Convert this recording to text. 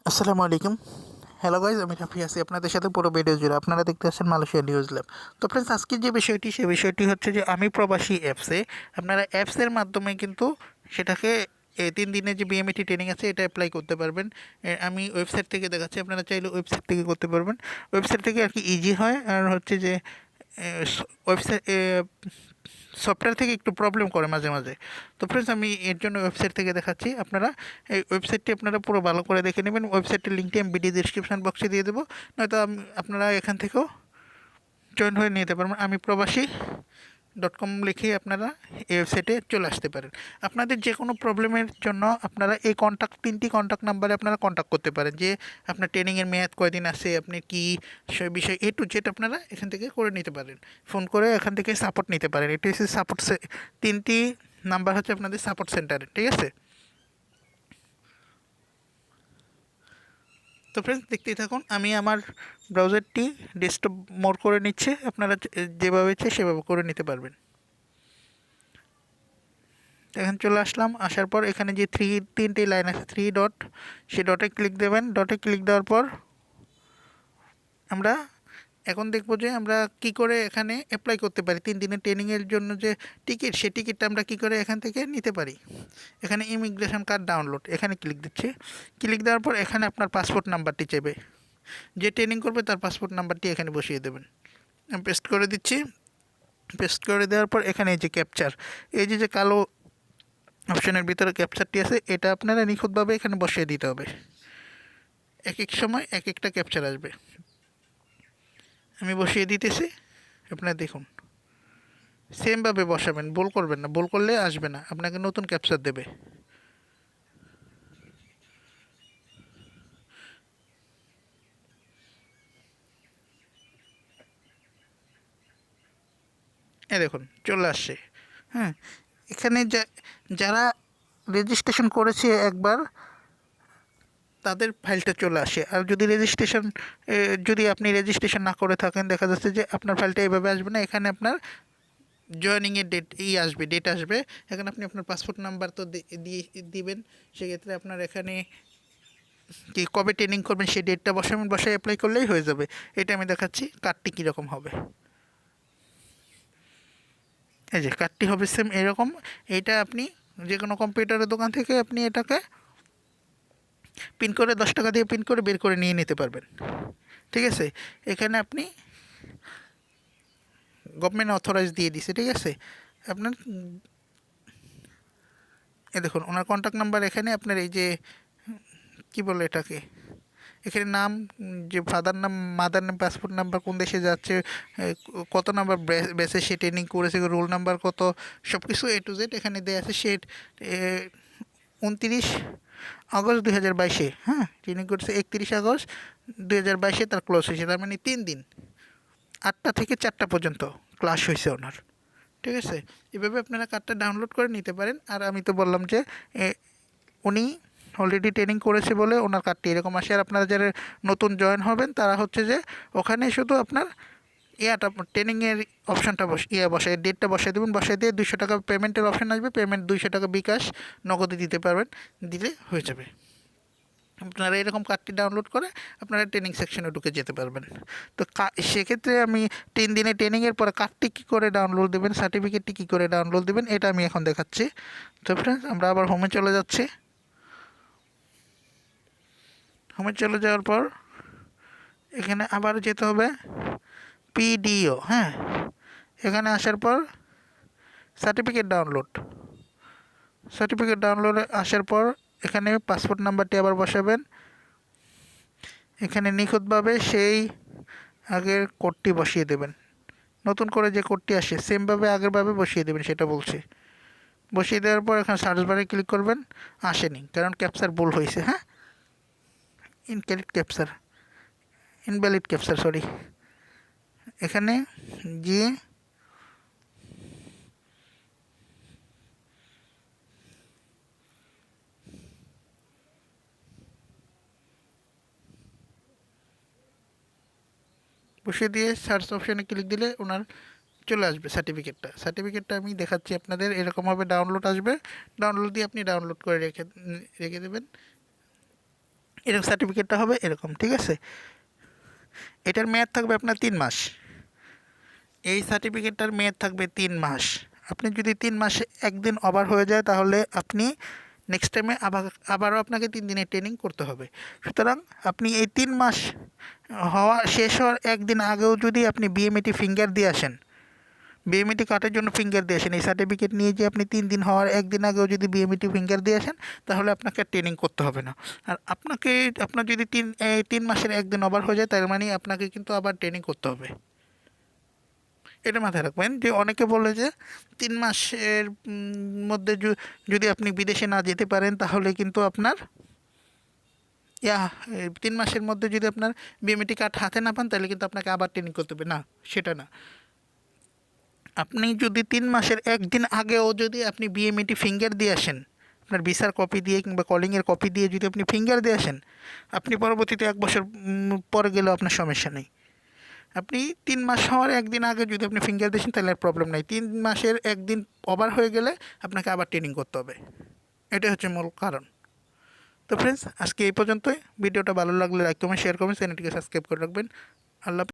আসসালামু আলাইকুম। Hello guys, আমি রাফি আছি আপনাদের সাথে পুরো ভিডিও জুড়ে। আপনারা দেখতে পাচ্ছেন মালয়েশিয়া নিউজ ল্যাব। তো ফ্রেন্ডস, আজকের যে বিষয়টি সে বিষয়টি হচ্ছে যে আমি প্রবাসী অ্যাপসে আপনারা অ্যাপসের মাধ্যমে কিন্তু সেটাকে 3 দিনের যে বিএমইটি ট্রেনিং আছে এটা অ্যাপ্লাই করতে পারবেন। আমি ওয়েবসাইট থেকে দেখাচ্ছি, আপনারা চাইলে ওয়েবসাইট থেকে করতে পারবেন। ওয়েবসাইট থেকে আর কি ইজি হয়, আর হচ্ছে যে ওয়েবসাইট সফটওয়্যার থেকে একটু প্রবলেম করে মাঝে মাঝে। তো ফ্রেন্ডস, আমি এর জন্য ওয়েবসাইট থেকে দেখাচ্ছি। আপনারা এই ওয়েবসাইটটি আপনারা পুরো ভালো করে দেখে নেবেন। ওয়েবসাইটের লিঙ্কটি আমি ভিডিও ডিসক্রিপশন বক্সে দিয়ে দেবো, নয়তো আপনারা এখান থেকেও জয়েন হয়ে নিতে পারবেন। আমি প্রবাসী .com লিখে আপনারা এই ওয়েবসাইটে চলে আসতে পারেন। আপনাদের যে কোনো প্রবলেমের জন্য আপনারা এই তিনটি কন্ট্যাক্ট নাম্বারে আপনারা কন্ট্যাক্ট করতে পারেন, যে আপনার ট্রেনিংয়ের মেয়াদ কয়দিন আছে, আপনি কি সে বিষয় A to Z আপনারা এখান থেকে করে নিতে পারেন। ফোন করে এখান থেকে সাপোর্ট নিতে পারেন। এটি হচ্ছে সাপোর্ট, তিনটি নাম্বার হচ্ছে আপনাদের সাপোর্ট সেন্টারে, ঠিক আছে? তো ফ্রেন্ডস, দেখতেই থাকুন। আমি আমার ব্রাউজারটি ডেস্কটপ মোড করে নিচ্ছে, আপনারা যেভাবে ইচ্ছে সেভাবে করে নিতে পারবেন। এখানে চলে আসলাম। আসার পর এখানে যে তিনটে লাইন আছে, 3 ডট, সেই ডটে ক্লিক দেবেন। ডটে ক্লিক দেওয়ার পর আমরা এখন দেখব যে আমরা কি করে এখানে অ্যাপ্লাই করতে পারি 3 দিনের ট্রেনিংয়ের জন্য যে টিকিট, সেই টিকিটটা আমরা কি করে এখান থেকে নিতে পারি। এখানে ইমিগ্রেশন কার্ড ডাউনলোড, এখানে ক্লিক দিচ্ছি। ক্লিক দেওয়ার পর এখানে আপনার পাসপোর্ট নাম্বারটি চাইবে। যে ট্রেনিং করবে তার পাসপোর্ট নাম্বারটি এখানে বসিয়ে দেবেন। আমি পেস্ট করে দিচ্ছি। পেস্ট করে দেওয়ার পর এখানে এই যে ক্যাপচার, এই যে কালো অপশনের ভিতরে ক্যাপচারটি আছে, এটা আপনারা নিখুঁতভাবে এখানে বসিয়ে দিতে হবে। এক এক সময় এক একটা ক্যাপচার আসবে। আমি বসিয়ে দিতেছি, আপনারা দেখুন। সেমভাবে বসাবেন, ভুল করবেন না, ভুল করলে আসবে না, আপনাকে নতুন ক্যাপচার দেবে। দেখুন চলে আসছে। হ্যাঁ, এখানে যারা রেজিস্ট্রেশন করেছে একবার, তাদের ফাইলটা চলে আসে। আর যদি আপনি রেজিস্ট্রেশন না করে থাকেন, দেখা যাচ্ছে যে আপনার ফাইলটা এইভাবে আসবে না। এখানে আপনার জয়েনিংয়ের ডেট আসবে। এখানে আপনি আপনার পাসপোর্ট নাম্বার তো দিয়ে দিবেন। সেক্ষেত্রে আপনার এখানে কি কবে ট্রেনিং করবেন সেই ডেটটা বসাবেন, বসায় অ্যাপ্লাই করলেই হয়ে যাবে। এটা আমি দেখাচ্ছি কার্ডটি কীরকম হবে। এই যে কার্ডটি হবে সেম এরকম। এইটা আপনি যে কোনো কম্পিউটারের দোকান থেকে আপনি এটাকে পিন করে 10 টাকা দিয়ে পিন করে বের করে নিয়ে নিতে পারবেন, ঠিক আছে? এখানে আপনি গভর্নমেন্ট অথরাইজ দিয়ে দিছে, ঠিক আছে? আপনার দেখুন ওনার কন্ট্যাক্ট নাম্বার এখানে, আপনার এই যে কী বলে এটাকে, এখানে নাম, যে ফাদার নাম, মাদার নেম, পাসপোর্ট নাম্বার, কোন দেশে যাচ্ছে, কত নাম্বার বেসে সে ট্রেনিং করেছে, রোল নাম্বার কত, সব কিছু A to Z এখানে দেওয়া আছে। সে 29 আগস্ট 2022, হ্যাঁ, ট্রেনিং করছে 31 আগস্ট 2022 তার ক্লোজ হয়েছে। তার মানে 3 দিন, 8টা থেকে 4টা পর্যন্ত ক্লাস হয়েছে ওনার, ঠিক আছে? এভাবে আপনারা কার্ডটা ডাউনলোড করে নিতে পারেন। আর আমি তো বললাম যে উনি অলরেডি ট্রেনিং করেছে বলে ওনার কার্ডটি এরকম আসে। আর আপনারা যারা নতুন জয়েন হবেন তারা হচ্ছে যে ওখানে শুধু আপনার ট্রেনিংয়ের অপশানটা বসায় ডেটটা বসাই দেবেন। বসাই দিয়ে 200 টাকা পেমেন্টের অপশান আসবে। পেমেন্ট 200 টাকা বিকাশ নগদে দিতে পারবেন, দিলে হয়ে যাবে। আপনারা এরকম কার্ডটি ডাউনলোড করে আপনারা ট্রেনিং সেকশনে ঢুকে যেতে পারবেন। তো সেক্ষেত্রে আমি 3 দিনের ট্রেনিংয়ের পরে কার্ডটি কী করে ডাউনলোড দেবেন, সার্টিফিকেটটি কী করে ডাউনলোড দেবেন, এটা আমি এখন দেখাচ্ছি। তো ফ্রেন্ডস, আমরা আবার হোমে চলে যাচ্ছি। হোমে চলে যাওয়ার পর এখানে আবার যেতে হবে পিডিও, হ্যাঁ। এখানে আসার পর সার্টিফিকেট ডাউনলোডে আসার পর এখানে পাসপোর্ট নাম্বারটি আবার বসাবেন। এখানে নিখুঁতভাবে সেই আগের কোডটি বসিয়ে দেবেন। নতুন করে যে কোডটি আসে সেমভাবে আগেরভাবে বসিয়ে দেবেন, সেটা বলছি। বসিয়ে দেওয়ার পর এখানে সার্চ বারে ক্লিক করবেন। আসেনি, কারণ ক্যাপচার ভুল হয়েছে, হ্যাঁ, ইনভ্যালিড ক্যাপচার, সরি। এখানে গিয়ে বসিয়ে দিয়ে সার্চ অপশানে ক্লিক দিলে ওনার চলে আসবে সার্টিফিকেটটা আমি দেখাচ্ছি আপনাদের। এরকমভাবে ডাউনলোড আসবে। ডাউনলোড দিয়ে আপনি ডাউনলোড করে রেখে দেবেন। এরকম সার্টিফিকেটটা হবে এরকম, ঠিক আছে। এটার মেয়াদ থাকবে আপনার 3 মাস। এই সার্টিফিকেটটার মেয়াদ থাকবে 3 মাস। আপনি যদি 3 মাসে একদিন ওভার হয়ে যায় তাহলে আপনি নেক্সট টাইমে আবারও আপনাকে 3 দিনের ট্রেনিং করতে হবে। সুতরাং আপনি এই 3 মাস শেষ হওয়ার একদিন আগেও যদি আপনি বিএমইটি ফিঙ্গার দিয়ে আসেন, বিএমইটি কার্ডের জন্য ফিঙ্গার দিয়ে আসেন, এই সার্টিফিকেট নিয়ে যে আপনি 3 দিন হওয়ার একদিন আগেও যদি বিএমইটি ফিঙ্গার দিয়ে আসেন তাহলে আপনাকে ট্রেনিং করতে হবে না। আর আপনার যদি 3 মাসের একদিন ওভার হয়ে যায় তার মানে আপনাকে কিন্তু আবার ট্রেনিং করতে হবে। এটা মাথায় রাখবেন যে অনেকে বলে যে 3 মাসের মধ্যে যদি আপনি বিদেশে না যেতে পারেন তাহলে কিন্তু আপনার 3 মাসের মধ্যে যদি আপনার বিএমইটি কার্ড হাতে না পান তাহলে কিন্তু আপনাকে আবার ট্রেনিং করতে হবে না, সেটা না। আপনি যদি 3 মাসের একদিন আগেও যদি আপনি বিএমইটি ফিঙ্গার দিয়ে আসেন, আপনার ভিসার কপি দিয়ে কিংবা কলিংয়ের কপি দিয়ে যদি আপনি ফিঙ্গার দিয়ে আসেন, আপনি পরবর্তীতে 1 বছর পরে গেলেও আপনার সমস্যা নেই। আপনি 3 মাস হওয়ার একদিন আগে যদি আপনি ফিঙ্গার দিয়েছেন তাহলে আর প্রবলেম নাই। 3 মাসের একদিন ওভার হয়ে গেলে আপনাকে আবার ট্রেনিং করতে হবে। এটাই হচ্ছে মূল কারণ। তো ফ্রেন্ডস, আজকে এই পর্যন্তই। ভিডিওটা ভালো লাগলে লাইক কমেন্ট শেয়ার করবেন, চ্যানেলটিকে সাবস্ক্রাইব করে রাখবেন। আল্লাহ।